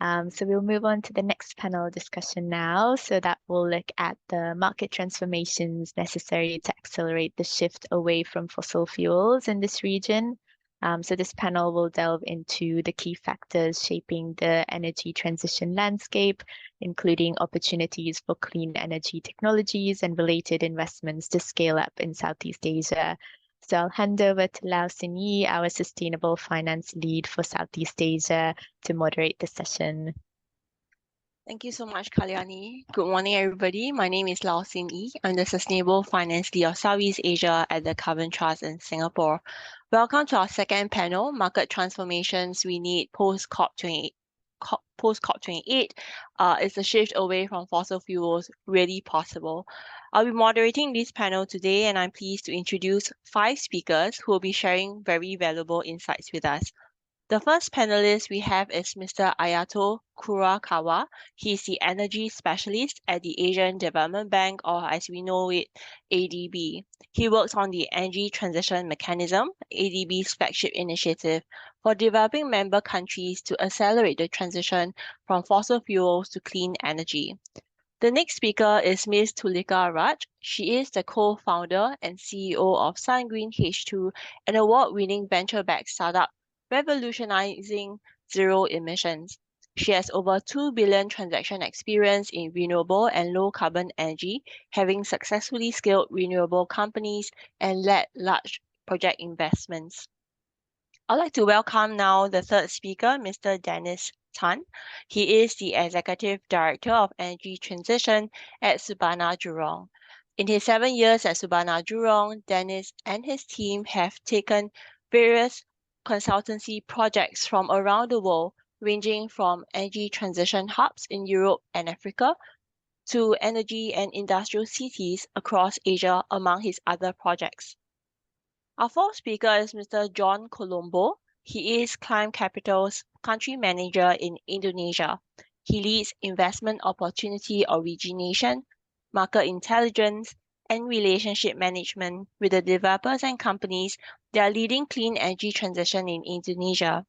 So we'll move on to the next panel discussion now. So that will look at the market transformations necessary to accelerate the shift away from fossil fuels in this region. So this panel will delve into the key factors shaping the energy transition landscape, including opportunities for clean energy technologies and related investments to scale up in Southeast Asia. So I'll hand over to Lau Sin Yi, our Sustainable Finance Lead for Southeast Asia, to moderate the session. Thank you so much, Kalyani. Good morning, everybody. My name is Lau Sin Yi. I'm the Sustainable Finance Lead of Southeast Asia at the Carbon Trust in Singapore. Welcome to our second panel, Market Transformations We Need Post-COP28. Post-COP28, is the shift away from fossil fuels really possible? I'll be moderating this panel today, and I'm pleased to introduce 5 speakers who will be sharing very valuable insights with us. The first panelist we have is Mr. Ayato Kurokawa. He's the energy specialist at the Asian Development Bank, or as we know it, ADB. He works on the Energy Transition Mechanism, ADB's flagship initiative, for developing member countries to accelerate the transition from fossil fuels to clean energy. The next speaker is Ms. Tulika Raj. She is the co-founder and CEO of SunGreen H2, an award-winning venture-backed startup revolutionizing zero emissions. She has over 2 billion transaction experience in renewable and low carbon energy, having successfully scaled renewable companies and led large project investments. I'd like to welcome now the third speaker, Mr. Dennis Tan. He is the Executive Director of Energy Transition at Surbana Jurong. In his 7 years at Surbana Jurong, Dennis and his team have taken various consultancy projects from around the world, ranging from energy transition hubs in Europe and Africa to energy and industrial cities across Asia, among his other projects. Our fourth speaker is Mr. John Colombo. He is Clime Capital's country manager in Indonesia. He leads investment opportunity origination, market intelligence, and relationship management with the developers and companies that are leading clean energy transition in Indonesia.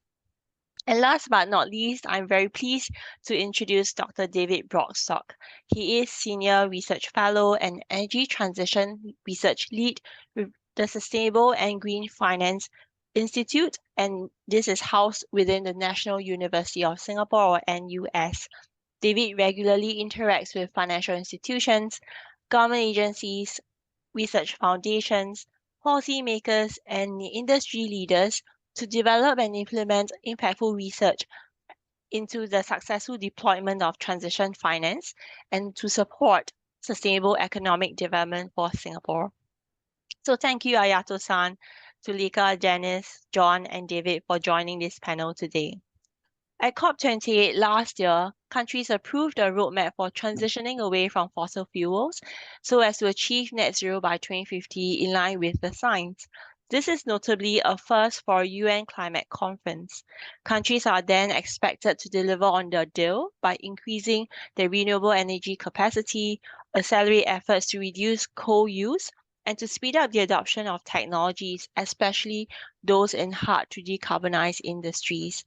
And last but not least, I'm very pleased to introduce Dr. David Broadstock. He is Senior Research Fellow and Energy Transition Research Lead with the Sustainable and Green Finance Institute, and this is housed within the National University of Singapore, or NUS. David regularly interacts with financial institutions, government agencies, research foundations, policymakers, and industry leaders to develop and implement impactful research into the successful deployment of transition finance and to support sustainable economic development for Singapore. So thank you, Ayato-san, Tulika, Janice, John, and David for joining this panel today. At COP28 last year, countries approved a roadmap for transitioning away from fossil fuels so as to achieve net zero by 2050 in line with the science. This is notably a first for a UN climate conference. Countries are then expected to deliver on their deal by increasing their renewable energy capacity, accelerate efforts to reduce coal use, and to speed up the adoption of technologies, especially those in hard-to-decarbonize industries.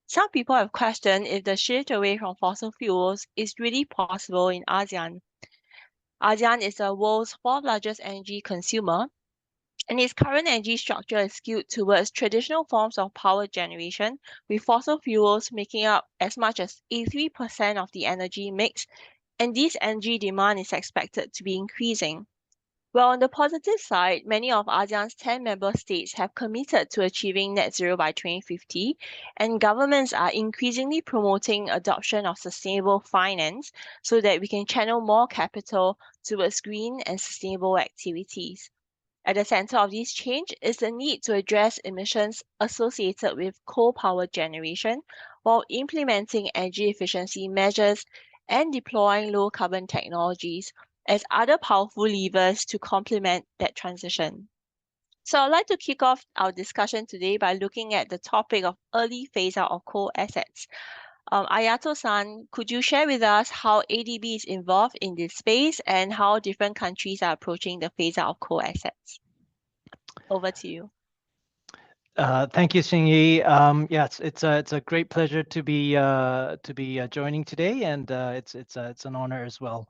Some people have questioned if the shift away from fossil fuels is really possible in ASEAN. ASEAN is the world's 4th largest energy consumer, and its current energy structure is skewed towards traditional forms of power generation, with fossil fuels making up as much as 83% of the energy mix, and this energy demand is expected to be increasing. Well, on the positive side, many of ASEAN's 10 member states have committed to achieving net zero by 2050, and governments are increasingly promoting adoption of sustainable finance so that we can channel more capital towards green and sustainable activities. At the center of this change is the need to address emissions associated with coal power generation while implementing energy efficiency measures and deploying low carbon technologies as other powerful levers to complement that transition. So I'd like to kick off our discussion today by looking at the topic of early phase-out of coal assets. Ayato-san, could you share with us how ADB is involved in this space and how different countries are approaching the phase-out of coal assets? Over to you. Thank you, Xingyi. Yes, it's a great pleasure to be joining today, and it's an honor as well.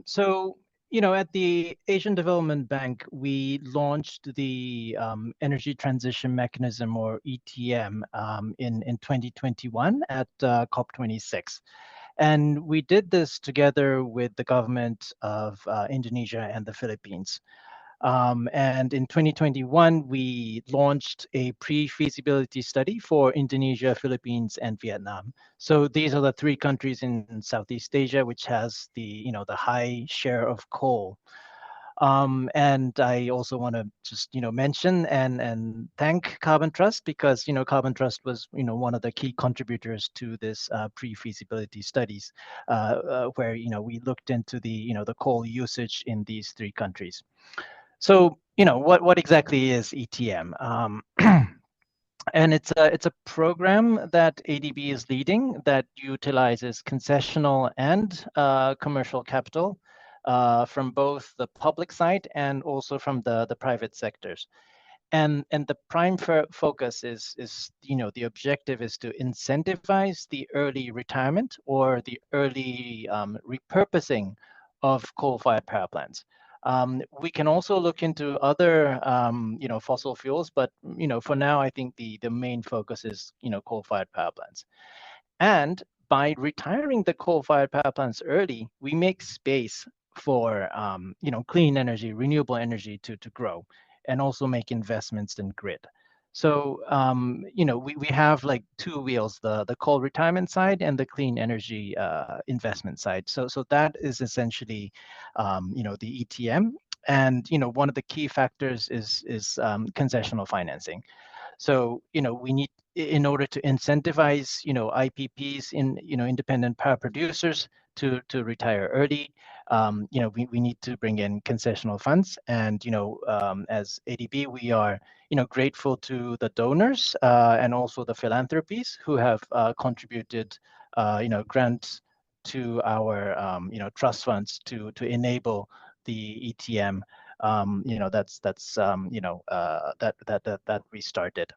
So at the Asian Development Bank, we launched the Energy Transition Mechanism, or ETM, in 2021 at COP26. And we did this together with the government of Indonesia and the Philippines. And in 2021, we launched a pre-feasibility study for Indonesia, Philippines, and Vietnam. So these are the three countries in Southeast Asia which has the high share of coal. And I also want to just mention and thank Carbon Trust, because Carbon Trust was one of the key contributors to this pre-feasibility studies, where we looked into the coal usage in these three countries. So, what exactly is ETM? And it's a program that ADB is leading that utilizes concessional and commercial capital from both the public side and also from the private sectors. And the prime focus is the objective is to incentivize the early retirement or the early repurposing of coal-fired power plants. We can also look into other fossil fuels, but for now I think the main focus is coal-fired power plants. And by retiring the coal-fired power plants early, we make space for clean energy, renewable energy to grow, and also make investments in grid. So we have like two wheels: the coal retirement side and the clean energy investment side. So that is essentially the ETM. And one of the key factors is concessional financing. So, we need, in order to incentivize, IPPs, independent power producers to retire early, we need to bring in concessional funds. And, as ADB, we are, grateful to the donors and also the philanthropies who have contributed, grants to our, trust funds to enable the ETM. That we started.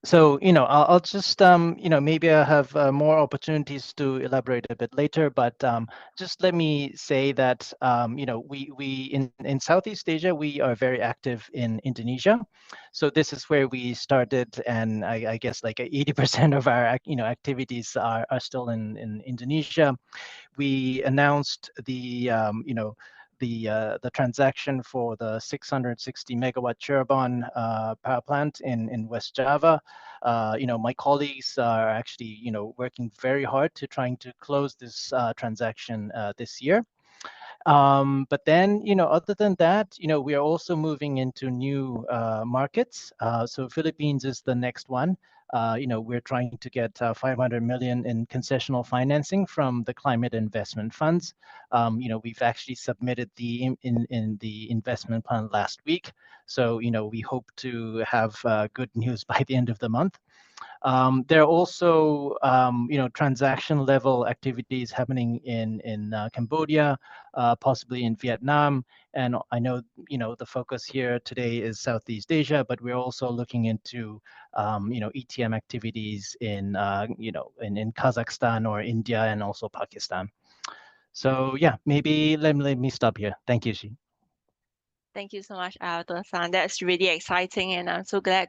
So, I'll just, maybe I have more opportunities to elaborate a bit later, but just let me say that, we in Southeast Asia, we are very active in Indonesia. So this is where we started, and I guess like 80% of our, activities are still in Indonesia. We announced the transaction for the 660 megawatt Cirebon power plant in West Java. My colleagues are actually working very hard to trying to close this transaction this year. But then, other than that, we are also moving into new markets. So Philippines is the next one. We're trying to get 500 million in concessional financing from the climate investment funds. We've actually submitted in the investment plan last week. So, we hope to have good news by the end of the month. There are also, transaction level activities happening in Cambodia, possibly in Vietnam. And I know, the focus here today is Southeast Asia, but we're also looking into, ETM activities in Kazakhstan or India and also Pakistan. So yeah, maybe let me stop here. Thank you, Shi. Thank you so much, Ayato-san. That's really exciting, and I'm so glad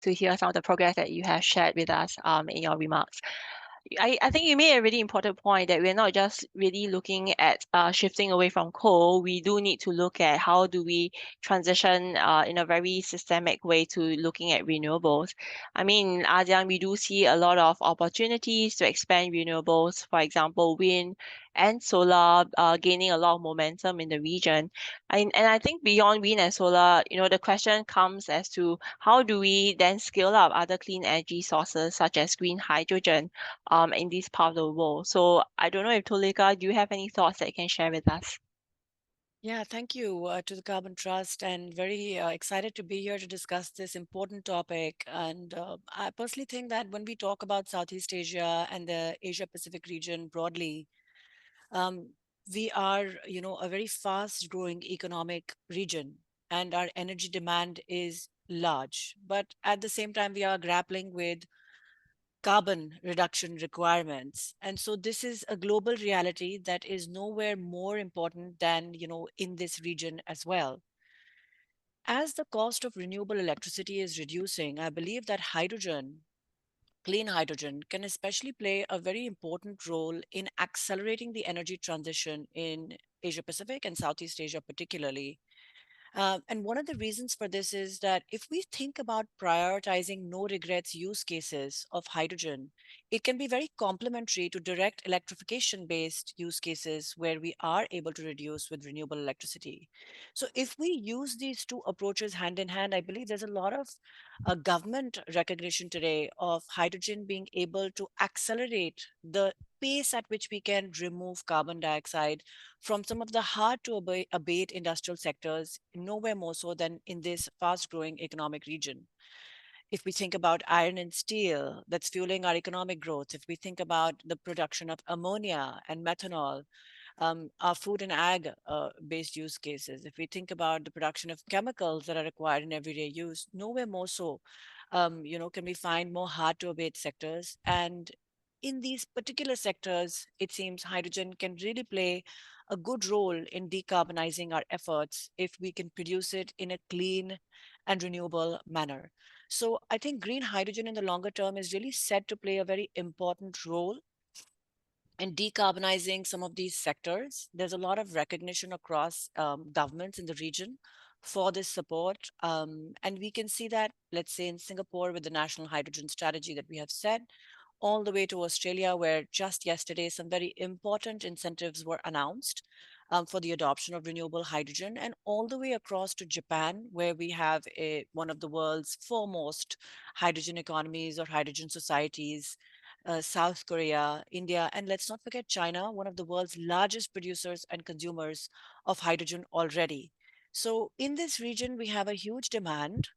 to hear some of the progress that you have shared with us in your remarks. I think you made a really important point that we're not just really looking at shifting away from coal. We do need to look at how do we transition in a very systemic way to looking at renewables. I mean, in ASEAN, we do see a lot of opportunities to expand renewables. For example, wind and solar gaining a lot of momentum in the region. And I think beyond wind and solar, the question comes as to how do we then scale up other clean energy sources such as green hydrogen in this part of the world. So I don't know if Tulika, do you have any thoughts that you can share with us? Yeah, thank you to the Carbon Trust, and very excited to be here to discuss this important topic. And I personally think that when we talk about Southeast Asia and the Asia Pacific region broadly, um, we are, a very fast growing economic region, and our energy demand is large, but at the same time, we are grappling with carbon reduction requirements. And so this is a global reality that is nowhere more important than, in this region as well. As the cost of renewable electricity is reducing, I believe that clean hydrogen, can especially play a very important role in accelerating the energy transition in Asia Pacific and Southeast Asia, particularly. And one of the reasons for this is that if we think about prioritizing no regrets use cases of hydrogen, it can be very complementary to direct electrification based use cases where we are able to reduce with renewable electricity. So, if we use these two approaches hand in hand, I believe there's a lot of government recognition today of hydrogen being able to accelerate the pace at which we can remove carbon dioxide from some of the hard to abate industrial sectors, nowhere more so than in this fast growing economic region. If we think about iron and steel that's fueling our economic growth, if we think about the production of ammonia and methanol, our food and ag based use cases, if we think about the production of chemicals that are required in everyday use, nowhere more so, can we find more hard to abate sectors. And in these particular sectors, it seems hydrogen can really play a good role in decarbonizing our efforts if we can produce it in a clean and renewable manner. So I think green hydrogen in the longer term is really set to play a very important role in decarbonizing some of these sectors. There's a lot of recognition across governments in the region for this support. And we can see that, let's say, in Singapore with the national hydrogen strategy that we have set, all the way to Australia, where just yesterday some very important incentives were announced for the adoption of renewable hydrogen, and all the way across to Japan, where we have one of the world's foremost hydrogen economies or hydrogen societies, South Korea, India, and let's not forget China, one of the world's largest producers and consumers of hydrogen already. So, in this region, we have a huge demand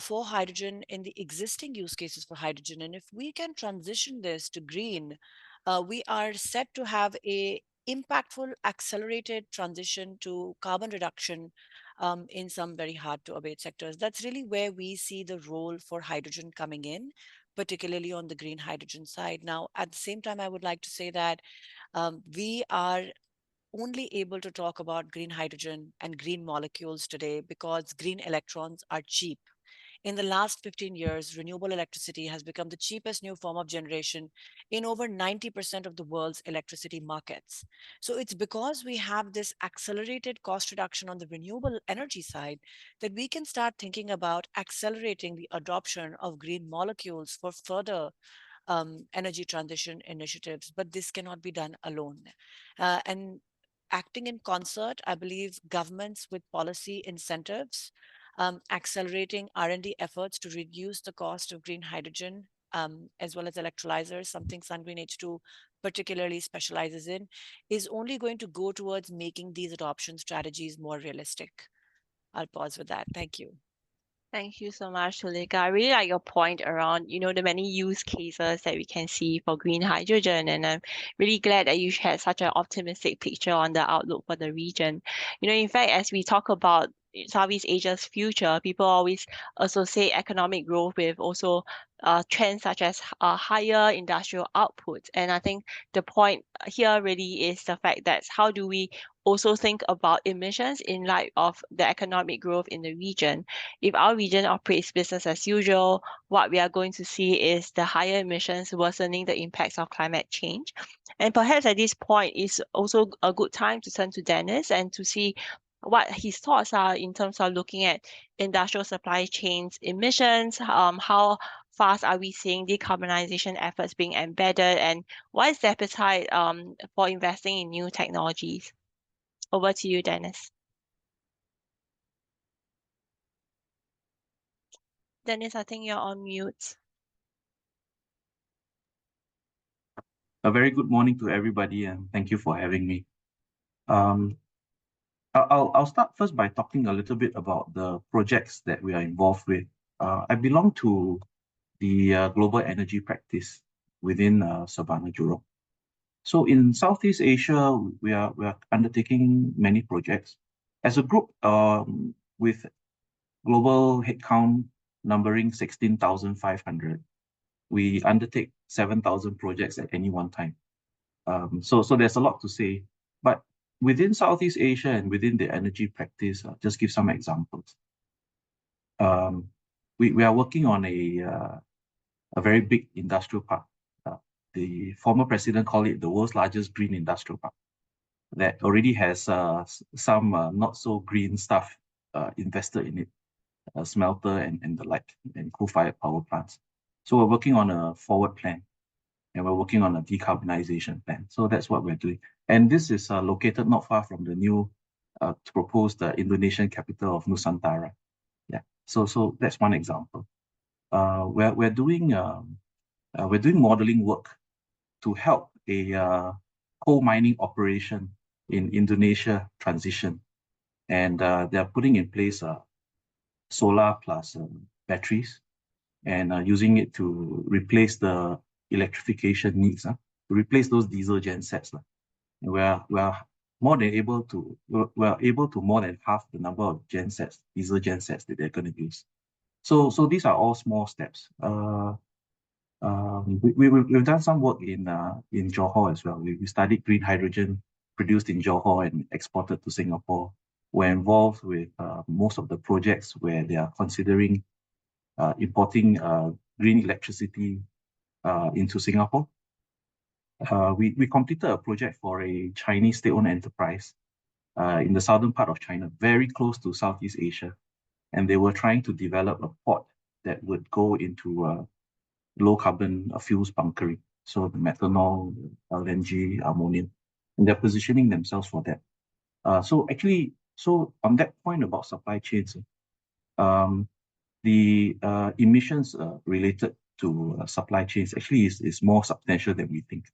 for hydrogen in the existing use cases for hydrogen. And if we can transition this to green, we are set to have a impactful, accelerated transition to carbon reduction in some very hard to abate sectors. That's really where we see the role for hydrogen coming in, particularly on the green hydrogen side. Now, at the same time, I would like to say that we are only able to talk about green hydrogen and green molecules today because green electrons are cheap. In the last 15 years, renewable electricity has become the cheapest new form of generation in over 90% of the world's electricity markets. So it's because we have this accelerated cost reduction on the renewable energy side that we can start thinking about accelerating the adoption of green molecules for further energy transition initiatives. But this cannot be done alone. And acting in concert, I believe governments with policy incentives, accelerating R&D efforts to reduce the cost of green hydrogen, as well as electrolyzers, something SunGreen H2 particularly specializes in, is only going to go towards making these adoption strategies more realistic. I'll pause with that. Thank you. Thank you so much, Tulika. I really like your point around, the many use cases that we can see for green hydrogen. And I'm really glad that you had such an optimistic picture on the outlook for the region. In fact, as we talk about Southeast Asia's future, people always associate economic growth with also trends such as higher industrial output. And I think the point here really is the fact that how do we also think about emissions in light of the economic growth in the region. If our region operates business as usual, what we are going to see is the higher emissions worsening the impacts of climate change. And perhaps at this point is also a good time to turn to Dennis and to see what his thoughts are in terms of looking at industrial supply chains emissions, how fast are we seeing decarbonization efforts being embedded, and what is the appetite for investing in new technologies? Over to you, Dennis. Dennis, I think you're on mute. A very good morning to everybody, and thank you for having me. I'll start first by talking a little bit about the projects that we are involved with. I belong to the global energy practice within Surbana Jurong. So in Southeast Asia, we are undertaking many projects. As a group, with global headcount numbering 16,500. We undertake 7,000 projects at any one time. So there's a lot to say. But within Southeast Asia and within the energy practice, I'll just give some examples. We are working on a very big industrial park. The former president called it the world's largest green industrial park that already has some not so green stuff invested in it, smelter and the like, and coal-fired power plants. So we're working on a forward plan, and we're working on a decarbonization plan. So that's what we're doing. And this is located not far from the new proposed Indonesian capital of Nusantara. Yeah. So that's one example. We're doing modeling work to help a coal mining operation in Indonesia transition, and they're putting in place solar plus batteries, and using it to replace the electrification needs, to replace those diesel gen sets. We're more than able to more than half the number of gen sets, diesel gen sets that they're going to use. So these are all small steps. We've done some work in Johor as well. We studied green hydrogen produced in Johor and exported to Singapore. We're involved with most of the projects where they are considering importing green electricity into Singapore. We completed a project for a Chinese state-owned enterprise in the southern part of China, very close to Southeast Asia. And they were trying to develop a port that would go into low carbon fuels bunkering. So the methanol, LNG, ammonia, and they're positioning themselves for that. So on that point about supply chains, the emissions related to supply chains actually is more substantial than we think.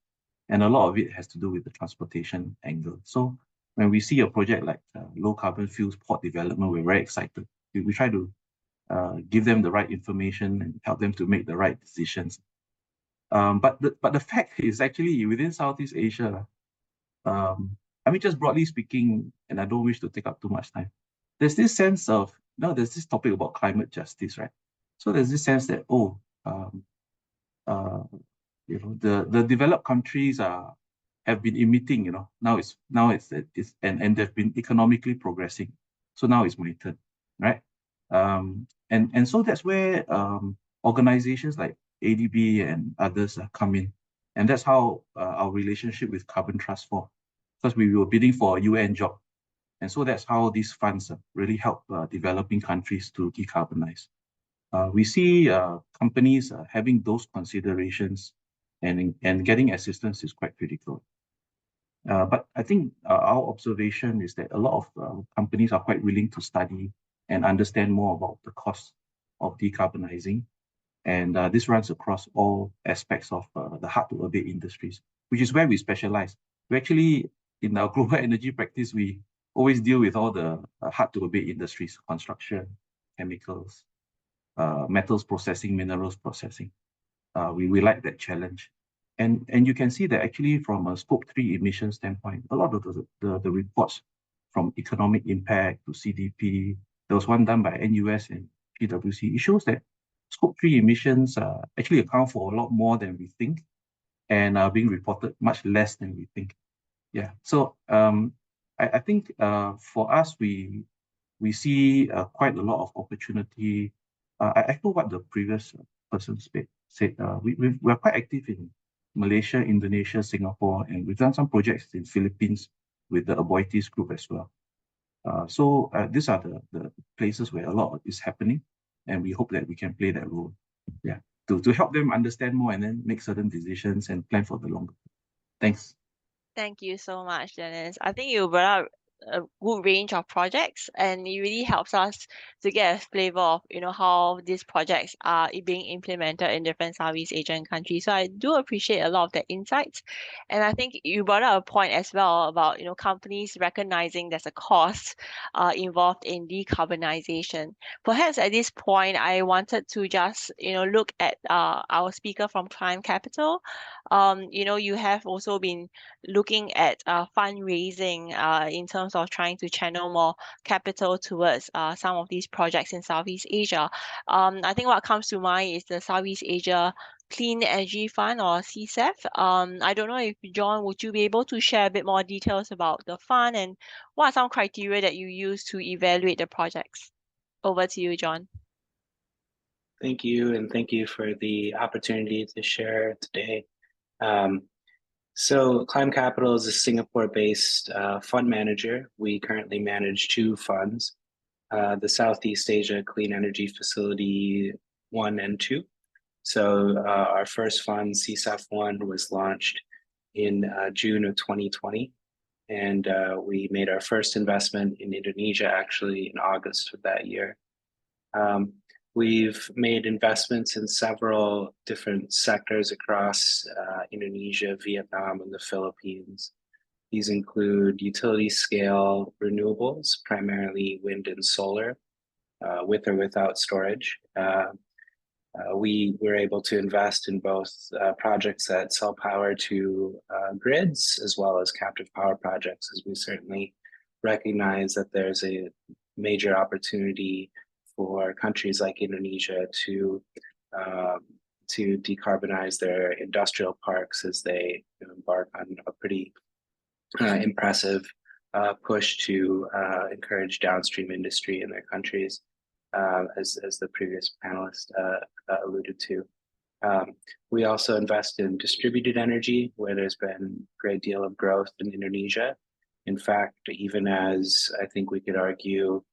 And a lot of it has to do with the transportation angle. So when we see a project like low carbon fuels port development, we're very excited. We try to give them the right information and help them to make the right decisions. But the fact is actually within Southeast Asia, I mean, just broadly speaking, and I don't wish to take up too much time, there's this sense of, there's this topic about climate justice, right? So there's this sense that, the developed countries have been emitting, now it's and they've been economically progressing. So now it's my turn, right? And so that's where organizations like ADB and others come in. And that's how our relationship with Carbon Trust formed, because we were bidding for a UN job. And so that's how these funds really help developing countries to decarbonize. We see companies having those considerations, and getting assistance is quite critical. But I think our observation is that a lot of companies are quite willing to study and understand more about the costs of decarbonizing. And this runs across all aspects of the hard-to-abate industries, which is where we specialize. We actually, in our global energy practice, we always deal with all the hard-to-abate industries: construction, chemicals, metals processing, minerals processing. We like that challenge. And you can see that actually from a Scope 3 emission standpoint, a lot of the reports from economic impact to CDP, there was one done by NUS and PwC, it shows that Scope 3 emissions actually account for a lot more than we think, and are being reported much less than we think. Yeah, so I think for us, we see quite a lot of opportunity. I echo what the previous person said. We are quite active in Malaysia, Indonesia, Singapore, and we've done some projects in Philippines with the Aboitiz group as well. So these are the places where a lot is happening, and we hope that we can play that role. Yeah, to help them understand more and then make certain decisions and plan for the longer term. Thanks. Thank you so much, Dennis. I think you brought up a good range of projects, and it really helps us to get a flavor of how these projects are being implemented in different Southeast Asian countries. So I do appreciate a lot of the insights, and I think you brought up a point as well about companies recognizing there's a cost involved in decarbonization. Perhaps at this point, I wanted to just look at our speaker from Clime Capital, You have also been looking at fundraising in terms of trying to channel more capital towards some of these projects in Southeast Asia. I think what comes to mind is the Southeast Asia Clean Energy Fund, or CCEF. I don't know if, John, would you be able to share a bit more details about the fund and what are some criteria that you use to evaluate the projects? Over to you, John. Thank you, and thank you for the opportunity to share today. So Clime Capital is a Singapore-based fund manager. We currently manage two funds, the Southeast Asia Clean Energy Facility 1 and 2. So our first fund, CSEF 1, was launched in June of 2020. And we made our first investment in Indonesia actually in August of that year. We've made investments in several different sectors across Indonesia, Vietnam, and the Philippines. These include utility scale renewables, primarily wind and solar, with or without storage. We were able to invest in both projects that sell power to grids as well as captive power projects, as we certainly recognize that there's a major opportunity for countries like Indonesia to decarbonize their industrial parks as they embark on a pretty impressive push to encourage downstream industry in their countries, as the previous panelist alluded to. We also invest in distributed energy, where there's been a great deal of growth in Indonesia. In fact, even as I think we could argue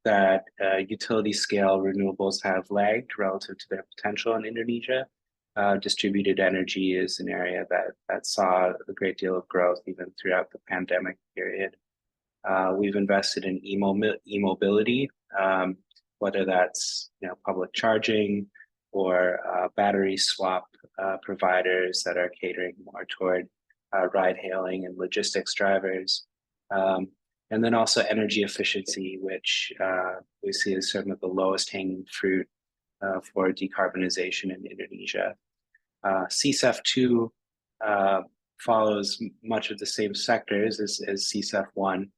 that utility scale renewables have lagged relative to their potential in Indonesia, distributed energy is an area that saw a great deal of growth even throughout the pandemic period. We've invested in e-mobility, whether that's public charging or battery swap providers that are catering more toward ride hailing and logistics drivers. And then also energy efficiency, which we see as some of the lowest hanging fruit for decarbonization in Indonesia. CSEF 2 follows much of the same sectors as CSEF 1,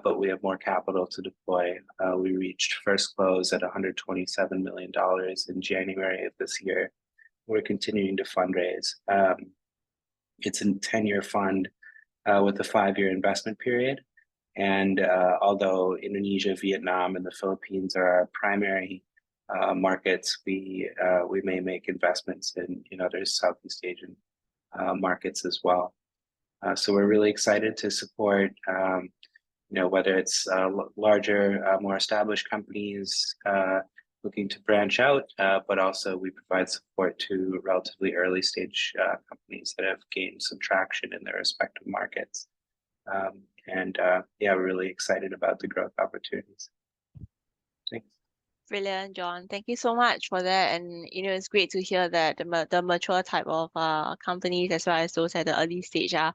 but we have more capital to deploy. We reached first close at $127 million in January of this year. We're continuing to fundraise. It's a 10-year fund with a 5-year investment period. And although Indonesia, Vietnam, and the Philippines are our primary markets, we may make investments in other Southeast Asian markets as well. So we're really excited to support, whether it's larger, more established companies looking to branch out, but also we provide support to relatively early stage companies that have gained some traction in their respective markets. We're really excited about the growth opportunities. Thanks. Brilliant, John. Thank you so much for that. And it's great to hear that the mature type of companies, as well as those at the early stage, are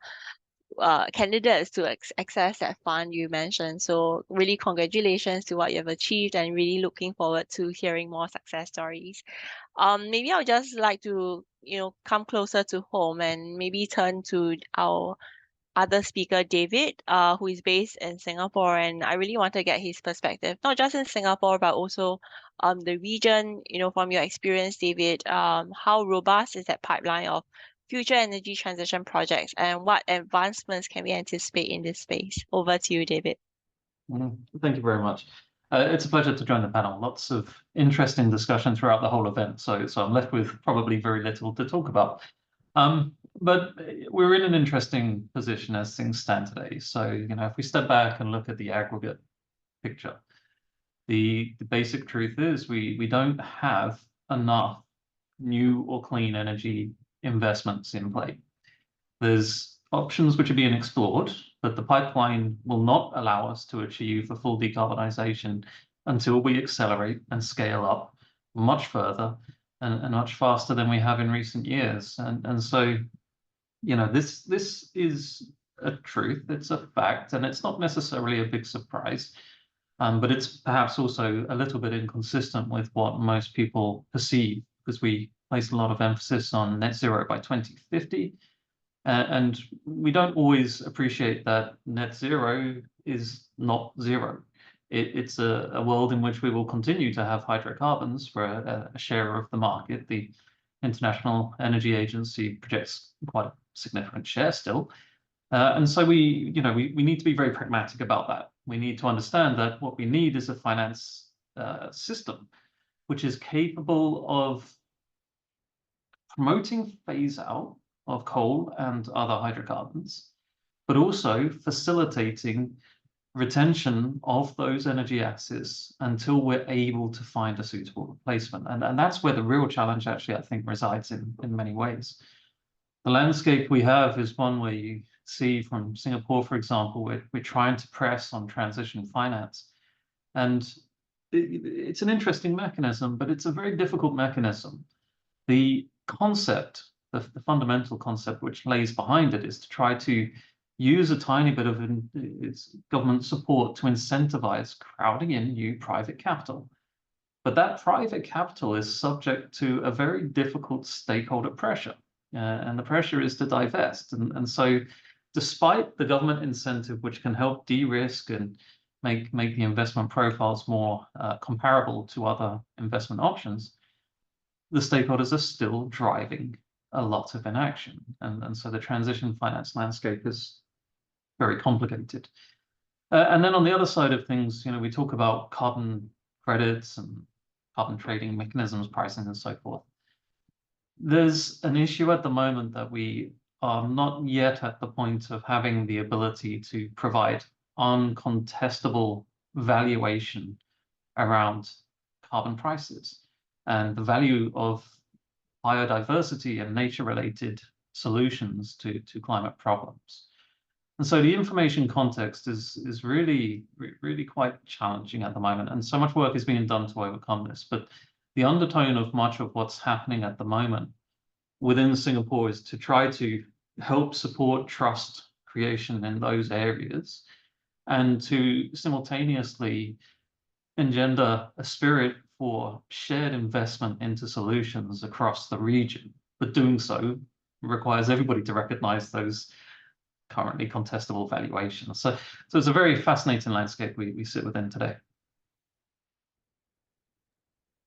candidates to access that fund you mentioned. So really congratulations to what you have achieved, and really looking forward to hearing more success stories. Maybe I would just like to come closer to home and maybe turn to our other speaker, David, who is based in Singapore, and I really want to get his perspective, not just in Singapore, but also the region. From your experience, David, how robust is that pipeline of future energy transition projects, and what advancements can we anticipate in this space? Over to you, David. Thank you very much. It's a pleasure to join the panel. Lots of interesting discussion throughout the whole event, so I'm left with probably very little to talk about. But we're in an interesting position as things stand today. So, if we step back and look at the aggregate picture, the basic truth is we don't have enough new or clean energy investments in play. There's options which are being explored, but the pipeline will not allow us to achieve a full decarbonization until we accelerate and scale up much further and much faster than we have in recent years. And so, this is a truth, it's a fact, and it's not necessarily a big surprise, but it's perhaps also a little bit inconsistent with what most people perceive, because we placed a lot of emphasis on net zero by 2050. And we don't always appreciate that net zero is not zero. It's a world in which we will continue to have hydrocarbons for a share of the market. The International Energy Agency projects quite a significant share still. And so we need to be very pragmatic about that. We need to understand that what we need is a finance system which is capable of promoting phase out of coal and other hydrocarbons, but also facilitating retention of those energy assets until we're able to find a suitable replacement. And that's where the real challenge actually, I think, resides in many ways. The landscape we have is one where you see from Singapore, for example, we're trying to press on transition finance. And it's an interesting mechanism, but it's a very difficult mechanism. The concept, the fundamental concept which lays behind it is to try to use a tiny bit of its government support to incentivize crowding in new private capital. But that private capital is subject to a very difficult stakeholder pressure. And the pressure is to divest. And so despite the government incentive, which can help de-risk and make the investment profiles more comparable to other investment options, the stakeholders are still driving a lot of inaction. And so the transition finance landscape is very complicated. And then on the other side of things, we talk about carbon credits and carbon trading mechanisms, pricing, and so forth. There's an issue at the moment that we are not yet at the point of having the ability to provide uncontestable valuation around carbon prices and the value of biodiversity and nature-related solutions to climate problems. And so the information context is really quite challenging at the moment, and so much work is being done to overcome this. But the undertone of much of what's happening at the moment within Singapore is to try to help support trust creation in those areas and to simultaneously engender a spirit for shared investment into solutions across the region. But doing so requires everybody to recognize those currently contestable valuations. So it's a very fascinating landscape we sit within today.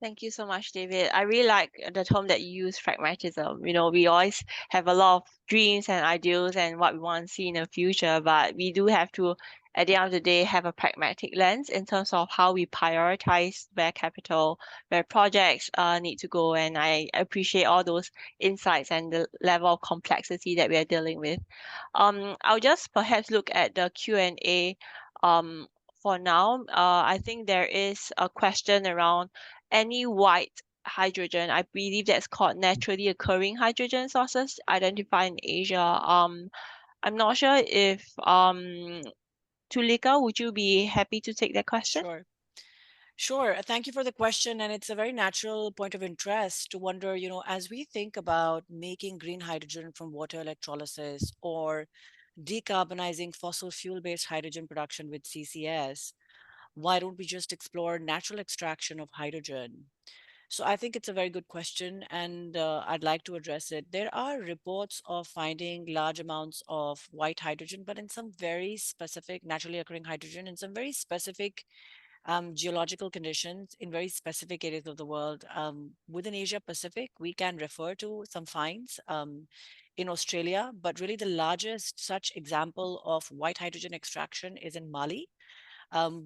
Thank you so much, David. I really like the term that you use, pragmatism. We always have a lot of dreams and ideals and what we want to see in the future, but we do have to, at the end of the day, have a pragmatic lens in terms of how we prioritize where capital, where projects need to go. And I appreciate all those insights and the level of complexity that we are dealing with. I'll just perhaps look at the Q&A for now. I think there is a question around any white hydrogen, I believe that's called naturally occurring hydrogen sources identified in Asia. I'm not sure if Tulika, would you be happy to take that question? Sure. Thank you for the question. And it's a very natural point of interest to wonder, as we think about making green hydrogen from water electrolysis or decarbonizing fossil fuel-based hydrogen production with CCS, why don't we just explore natural extraction of hydrogen? So I think it's a very good question, and I'd like to address it. There are reports of finding large amounts of white hydrogen, but in some very specific, naturally occurring hydrogen, in some very specific geological conditions in very specific areas of the world. Within Asia Pacific, we can refer to some finds in Australia, but really the largest such example of white hydrogen extraction is in Mali,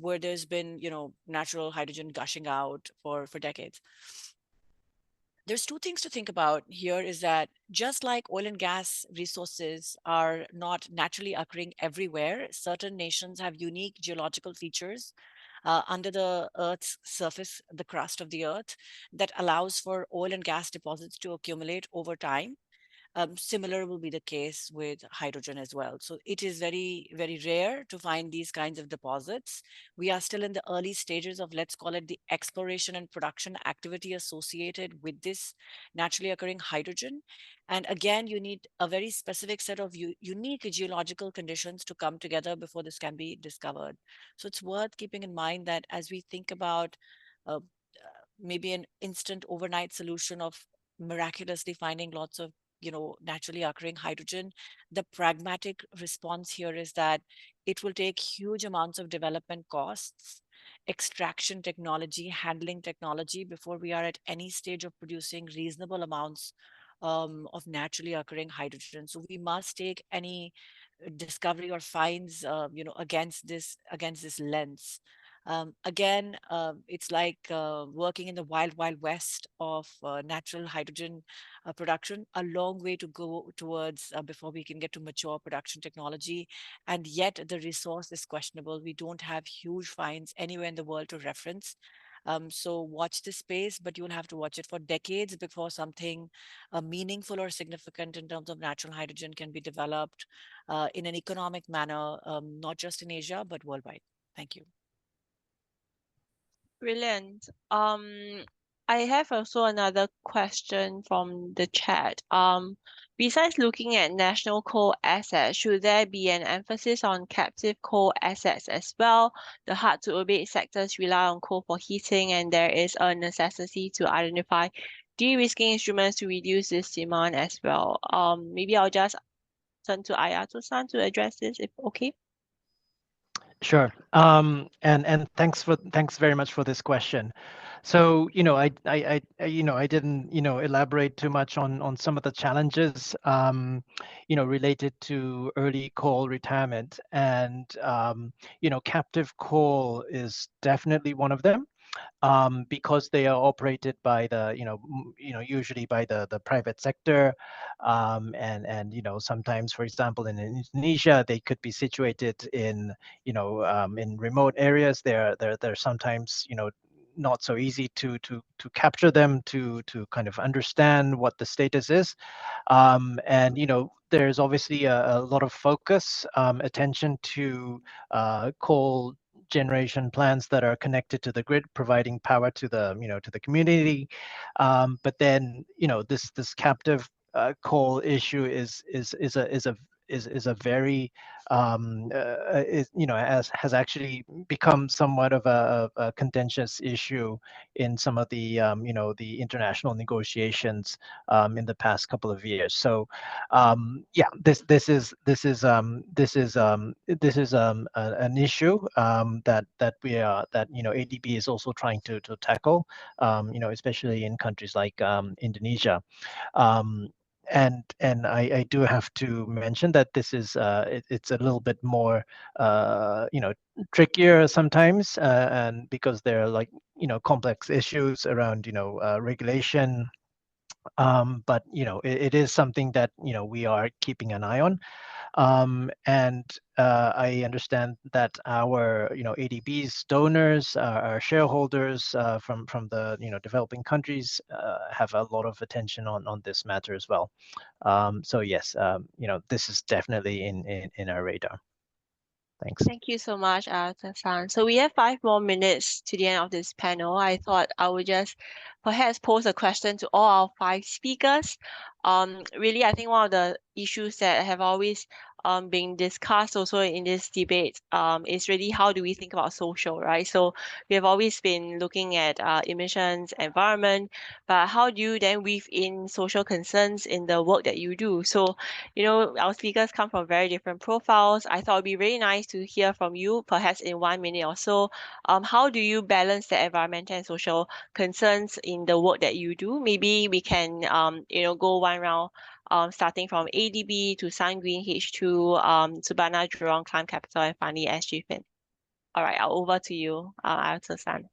where there's been, natural hydrogen gushing out for decades. There's two things to think about here is that just like oil and gas resources are not naturally occurring everywhere, certain nations have unique geological features under the Earth's surface, the crust of the Earth, that allows for oil and gas deposits to accumulate over time. Similar will be the case with hydrogen as well. So it is very, very rare to find these kinds of deposits. We are still in the early stages of, let's call it, the exploration and production activity associated with this naturally occurring hydrogen. And again, you need a very specific set of unique geological conditions to come together before this can be discovered. So it's worth keeping in mind that as we think about maybe an instant overnight solution of miraculously finding lots of naturally occurring hydrogen. The pragmatic response here is that it will take huge amounts of development costs, extraction technology, handling technology before we are at any stage of producing reasonable amounts of naturally occurring hydrogen. So we must take any discovery or finds against this lens. Again, it's like working in the wild west of natural hydrogen production. A long way to go towards before we can get to mature production technology, and yet the resource is questionable. We don't have huge finds anywhere in the world to reference. So watch this space, but you'll have to watch it for decades before something meaningful or significant in terms of natural hydrogen can be developed in an economic manner, not just in Asia, but worldwide. Thank you. Brilliant. I have also another question from the chat. Besides looking at national coal assets, should there be an emphasis on captive coal assets as well? The hard to abate sectors rely on coal for heating, and there is a necessity to identify de-risking instruments to reduce this demand as well. Maybe I'll just turn to Ayato-san to address this, if okay. Sure. And thanks very much for this question. So, I didn't, elaborate too much on some of the challenges, related to early coal retirement, and captive coal is definitely one of them. Because they are operated by the usually by the private sector, and sometimes, for example, in Indonesia, they could be situated in in remote areas. They're sometimes not so easy to capture them, to kind of understand what the status is, and there's obviously a lot of focus, attention to coal generation plants that are connected to the grid, providing power to the to the community. But then this captive coal issue is a very has actually become somewhat of a contentious issue in some of the the international negotiations in the past couple of years. So yeah, this is an issue that we are that ADB is also trying to tackle, especially in countries like Indonesia. And I do have to mention that this is it's a little bit more trickier sometimes, and because there are like complex issues around regulation, but it is something that we are keeping an eye on. And I understand that our ADB's donors, our shareholders from the developing countries have a lot of attention on this matter as well. So yes, this is definitely in our radar. Thanks. Thank you so much, Ayato-san. So we have 5 more minutes to the end of this panel. I thought I would just perhaps pose a question to all our 5 speakers. Really, I think one of the issues that have always being discussed also in this debate is really how do we think about social, right? So we have always been looking at emissions, environment, but how do you then weave in social concerns in the work that you do? So, our speakers come from very different profiles. I thought it'd be really nice to hear from you, perhaps in 1 minute or so. How do you balance the environmental and social concerns in the work that you do? Maybe we can, go one round. Starting from ADB to Sun Green H2, Surbana, Jurong, Clime Capital, and finally SG Fin. All right, over to you, Ayato-san.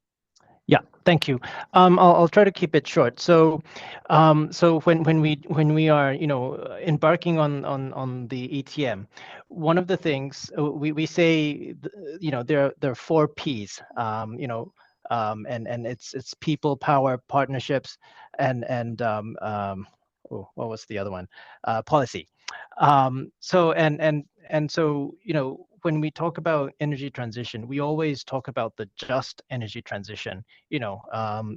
Yeah, thank you. I'll try to keep it short. So, so when we are embarking on the ETM, one of the things we say there are 4 P's. And it's people, power, partnerships, and what was the other one? Policy. So so when we talk about energy transition, we always talk about the just energy transition,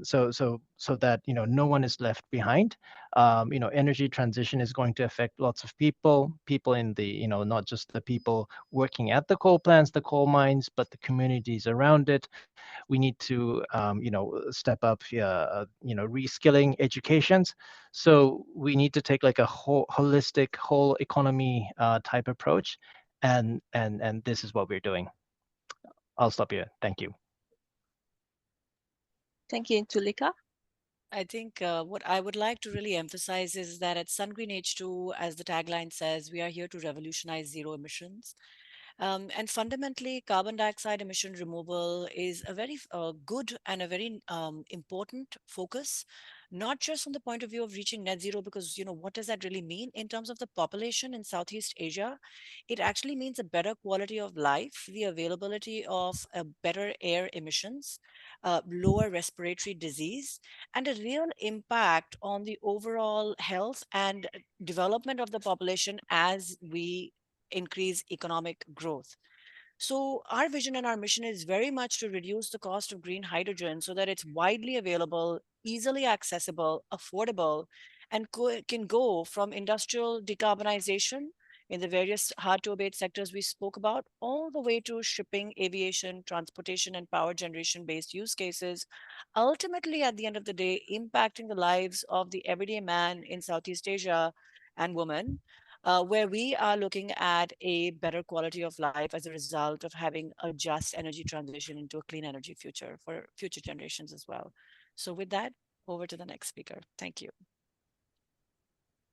so that, no one is left behind. Energy transition is going to affect lots of people in the, not just the people working at the coal plants, the coal mines, but the communities around it. We need to, step up, reskilling educations. So we need to take like a holistic, whole economy type approach, and this is what we're doing. I'll stop here. Thank you. Thank you, Tulika. I think what I would like to really emphasize is that at SunGreen H2, as the tagline says, we are here to revolutionize zero emissions. And fundamentally, carbon dioxide emission removal is a very good and a very important focus, not just from the point of view of reaching net zero, because, what does that really mean in terms of the population in Southeast Asia? It actually means a better quality of life, the availability of better air emissions, lower respiratory disease, and a real impact on the overall health and development of the population as we increase economic growth. So our vision and our mission is very much to reduce the cost of green hydrogen so that it's widely available, easily accessible, affordable, and can go from industrial decarbonization in the various hard to abate sectors we spoke about, all the way to shipping, aviation, transportation, and power generation based use cases, ultimately at the end of the day, impacting the lives of the everyday man in Southeast Asia and woman, where we are looking at a better quality of life as a result of having a just energy transition into a clean energy future for future generations as well. So with that, over to the next speaker. Thank you.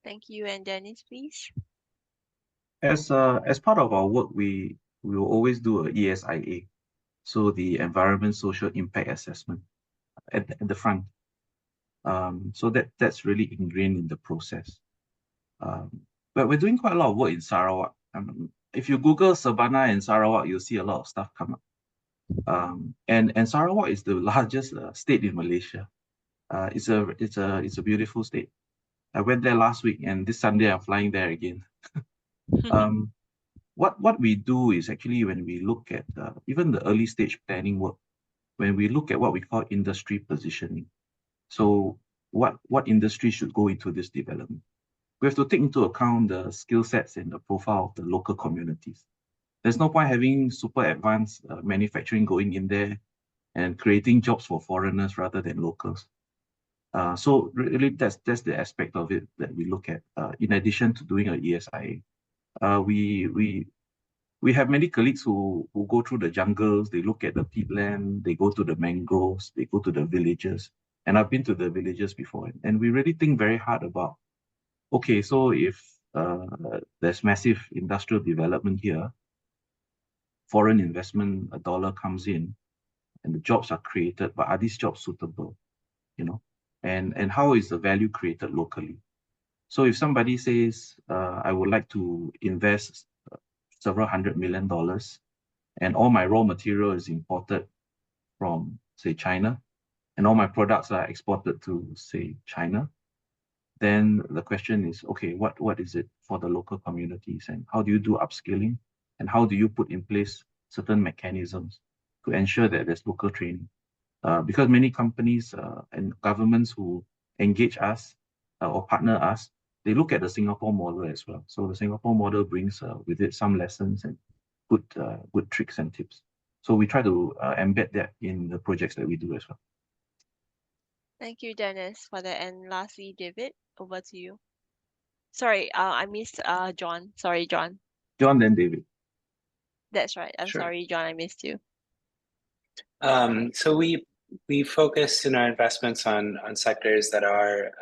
Thank you. And Dennis, please. As part of our work, we will always do a ESIA, so the Environment Social Impact Assessment at the front. So that's really ingrained in the process. But we're doing quite a lot of work in Sarawak. If you Google Surbana and Sarawak, you'll see a lot of stuff come up. And Sarawak is the largest state in Malaysia. It's a beautiful state. I went there last week, and this Sunday I'm flying there again. What we do is actually, when we look at even the early stage planning work, when we look at what we call industry positioning. So what industry should go into this development? We have to take into account the skill sets and the profile of the local communities. There's no point having super advanced manufacturing going in there and creating jobs for foreigners rather than locals. So really, that's the aspect of it that we look at. In addition to doing an ESIA, we have many colleagues who go through the jungles. They look at the peatland. They go to the mangroves. They go to the villages. And I've been to the villages before, and we really think very hard about, okay, so if there's massive industrial development here, foreign investment, a dollar comes in, and the jobs are created, but are these jobs suitable? And how is the value created locally? So if somebody says, I would like to invest several $100 million, and all my raw material is imported from, say, China, and all my products are exported to, say, China, then the question is, okay, what is it for the local communities, and how do you do upskilling, and how do you put in place certain mechanisms to ensure that there's local training? Because many companies and governments who engage us or partner us, they look at the Singapore model as well. So the Singapore model brings with it some lessons and good tricks and tips. So we try to embed that in the projects that we do as well. Thank you, Dennis, for that. And lastly, David, over to you. Sorry, I missed John. Sorry, John. John, then David. That's right. I'm Sure. sorry, John, I missed you. So we focus in our investments on sectors that are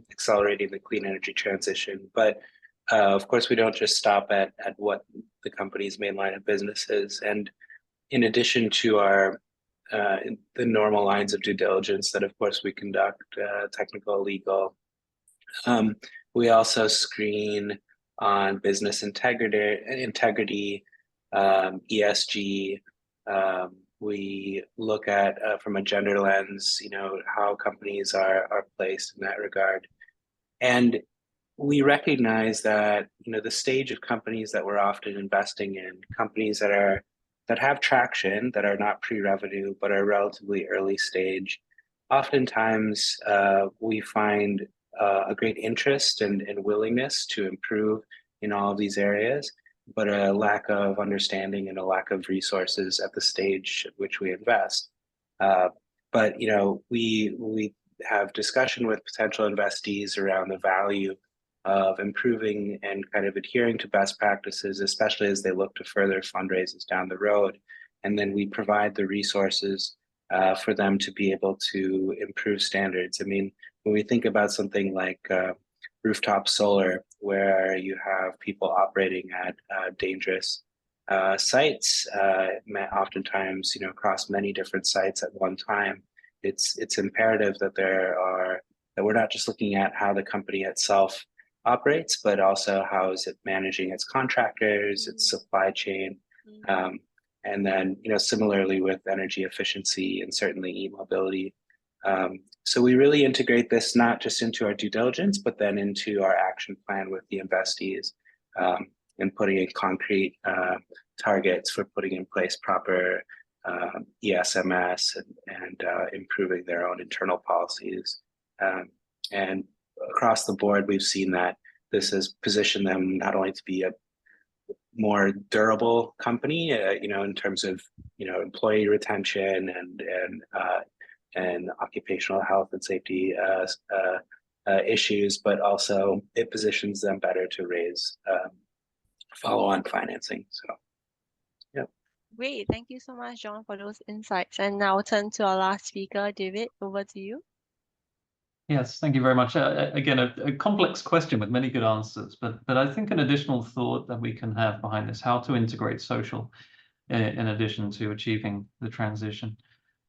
accelerating the clean energy transition. But of course, we don't just stop at what the company's main line of business is. And in addition to our the normal lines of due diligence that, of course, we conduct, technical, legal, we also screen on business integrity, ESG. We look at from a gender lens, how companies are placed in that regard. And we recognize that, the stage of companies that we're often investing in, companies that have traction, that are not pre-revenue, but are relatively early stage, oftentimes we find a great interest and willingness to improve in all of these areas, but a lack of understanding and a lack of resources at the stage at which we invest. But we have discussion with potential investees around the value of improving and kind of adhering to best practices, especially as they look to further fundraisers down the road. And then we provide the resources for them to be able to improve standards. I mean, when we think about something like rooftop solar, where you have people operating at dangerous sites, oftentimes, across many different sites at one time, it's imperative that that we're not just looking at how the company itself operates, but also how is it managing its contractors, its supply chain, and then similarly with energy efficiency and certainly e-mobility. So we really integrate this not just into our due diligence, but then into our action plan with the investees, and putting in concrete targets for putting in place proper ESMS and improving their own internal policies. And across the board, we've seen that this has positioned them not only to be a more durable company, in terms of employee retention and occupational health and safety issues, but also it positions them better to raise follow-on financing. So, yeah. Great. Thank you so much, John, for those insights. And now I'll turn to our last speaker, David. Over to you. Yes, thank you very much. Again, a complex question with many good answers, but I think an additional thought that we can have behind this, how to integrate social in addition to achieving the transition,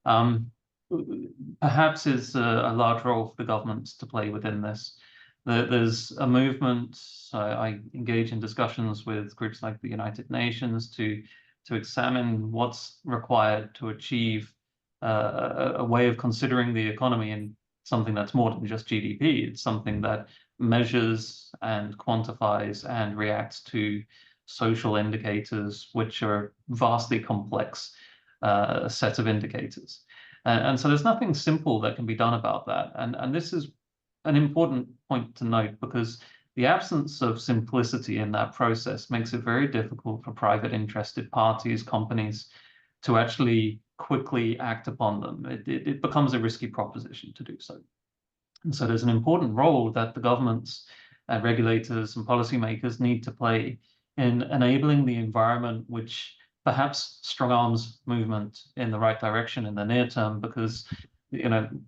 perhaps is a large role for the governments to play within this. There's a movement, I engage in discussions with groups like the United Nations to examine what's required to achieve a way of considering the economy in something that's more than just GDP. It's something that measures and quantifies and reacts to social indicators, which are vastly complex set of indicators. And so there's nothing simple that can be done about that. And this is an important point to note, because the absence of simplicity in that process makes it very difficult for private interested parties, companies, to actually quickly act upon them. It becomes a risky proposition to do so. And so there's an important role that the governments and regulators and policymakers need to play in enabling the environment which perhaps strong arms movement in the right direction in the near term, because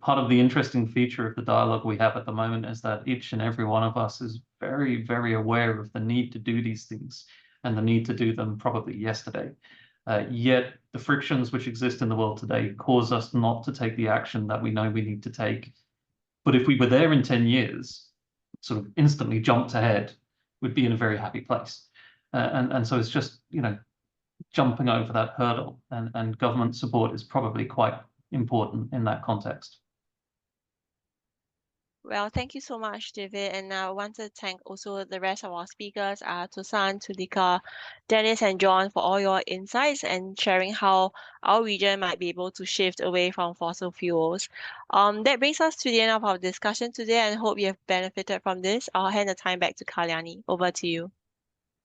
part of the interesting feature of the dialogue we have at the moment is that each and every one of us is very, very aware of the need to do these things and the need to do them probably yesterday. Yet the frictions which exist in the world today cause us not to take the action that we know we need to take. But if we were there in 10 years, sort of instantly jumped ahead, we'd be in a very happy place. And so it's just, jumping over that hurdle, and government support is probably quite important in that context. Well, thank you so much, David. And I want to thank also the rest of our speakers, Tosan, Tulika, Dennis, and John, for all your insights and sharing how our region might be able to shift away from fossil fuels. That brings us to the end of our discussion today, and hope you have benefited from this. I'll hand the time back to Kalyani. Over to you.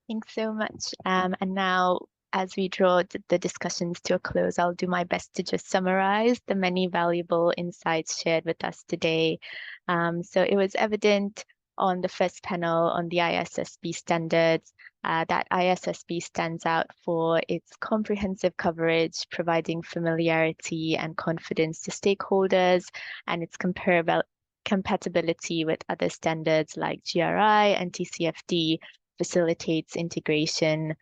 Thanks so much. And now, as we draw the discussions to a close, I'll do my best to just summarize the many valuable insights shared with us today. So it was evident on the first panel on the ISSB standards that ISSB stands out for its comprehensive coverage, providing familiarity and confidence to stakeholders, and its compatibility with other standards like GRI and TCFD facilitates integration.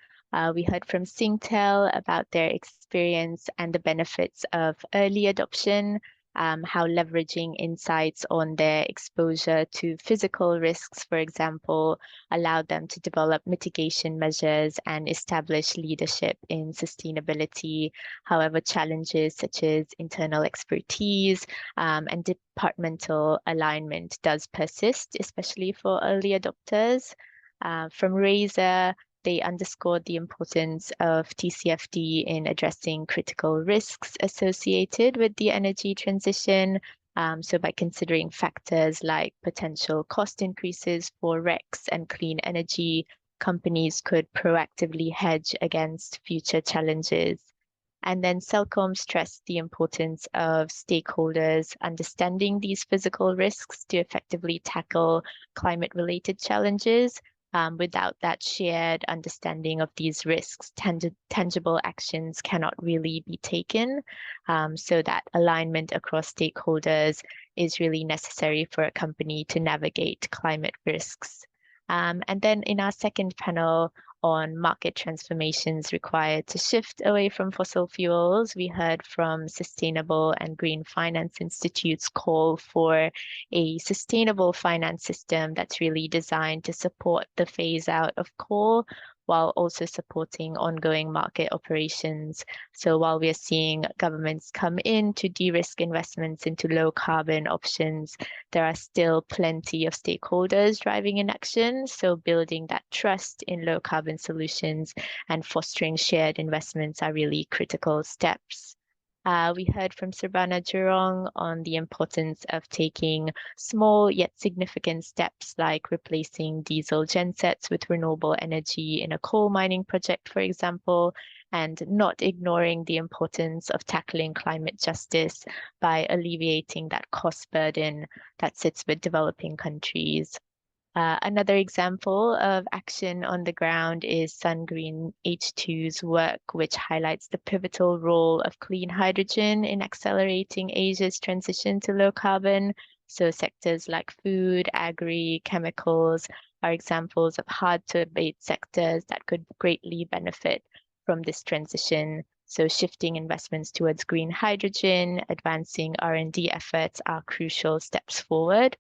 We heard from Singtel about their experience and the benefits of early adoption, how leveraging insights on their exposure to physical risks, for example, allowed them to develop mitigation measures and establish leadership in sustainability. However, challenges such as internal expertise and departmental alignment does persist, especially for early adopters. From Razor, they underscored the importance of TCFD in addressing critical risks associated with the energy transition. So by considering factors like potential cost increases for RECs and clean energy, companies could proactively hedge against future challenges. And then Celcom stressed the importance of stakeholders understanding these physical risks to effectively tackle climate-related challenges. Without that shared understanding of these risks, tangible actions cannot really be taken. So that alignment across stakeholders is really necessary for a company to navigate climate risks. And then in our second panel on market transformations required to shift away from fossil fuels, we heard from Sustainable and Green Finance Institute's call for a sustainable finance system that's really designed to support the phase out of coal while also supporting ongoing market operations. So while we are seeing governments come in to de-risk investments into low carbon options, there are still plenty of stakeholders driving inaction. So building that trust in low carbon solutions and fostering shared investments are really critical steps. We heard from Surbana Jurong on the importance of taking small yet significant steps like replacing diesel gensets with renewable energy in a coal mining project, for example, and not ignoring the importance of tackling climate justice by alleviating that cost burden that sits with developing countries. Another example of action on the ground is SunGreen H2's work, which highlights the pivotal role of clean hydrogen in accelerating Asia's transition to low carbon. So sectors like food, agri, chemicals are examples of hard to abate sectors that could greatly benefit from this transition. So shifting investments towards green hydrogen, advancing R&D efforts are crucial steps forward.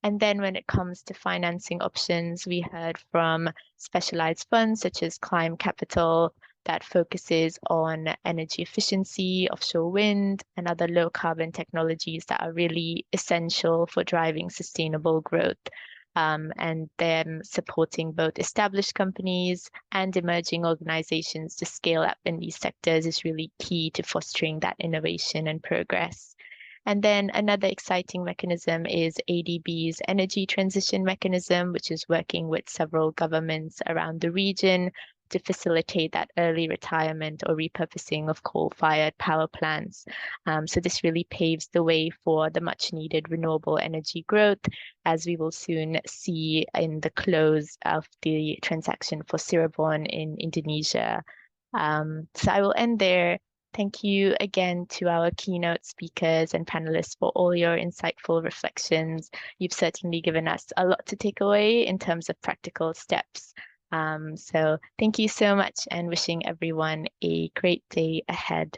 And then when it comes to financing options, we heard from specialized funds such as Clime Capital that focuses on energy efficiency, offshore wind, and other low carbon technologies that are really essential for driving sustainable growth. And them supporting both established companies and emerging organizations to scale up in these sectors is really key to fostering that innovation and progress. And then another exciting mechanism is ADB's energy transition mechanism, which is working with several governments around the region to facilitate that early retirement or repurposing of coal-fired power plants. So this really paves the way for the much needed renewable energy growth, as we will soon see in the close of the transaction for Cirebon in Indonesia. So I will end there. Thank you again to our keynote speakers and panelists for all your insightful reflections. You've certainly given us a lot to take away in terms of practical steps. So thank you so much and wishing everyone a great day ahead.